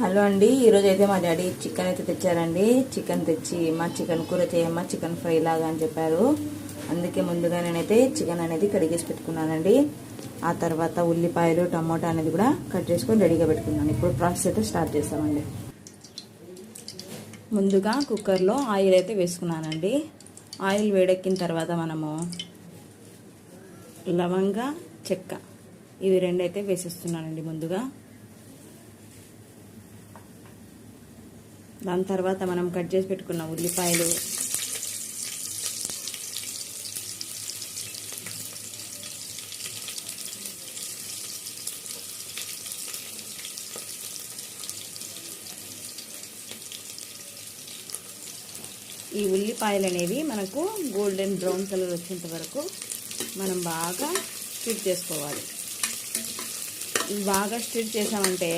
Hello అండి, ఈరోజు అయితే మా డాడీ చికెన్ అయితే తెచ్చారండి. చికెన్ తెచ్చి మా చికెన్ కూర చేయమ్మా, చికెన్ ఫ్రై లాగా అని చెప్పారు. అందుకే ముందుగా నేనైతే చికెన్ అనేది కడిగేసి పెట్టుకున్నానండి. ఆ తర్వాత ఉల్లిపాయలు, టమోటా అనేది కూడా కట్ చేసుకొని రెడీగా పెట్టుకున్నాను. ఇప్పుడు ప్రాసెస్ అయితే స్టార్ట్ చేస్తామండి. ముందుగా కుక్కర్లో ఆయిల్ అయితే వేసుకున్నానండి. ఆయిల్ వేడెక్కిన తర్వాత మనము లవంగ, చెక్క ఇవి రెండు అయితే వేసేస్తున్నానండి ముందుగా. దాని తర్వాత మనం కట్ చేసి పెట్టుకున్న ఉల్లిపాయలు, ఈ ఉల్లిపాయలు అనేవి మనకు గోల్డెన్ బ్రౌన్ కలర్ వచ్చేంత వరకు మనం బాగా స్టిర్ చేసుకోవాలి. బాగా స్టిర్ చేసామంటే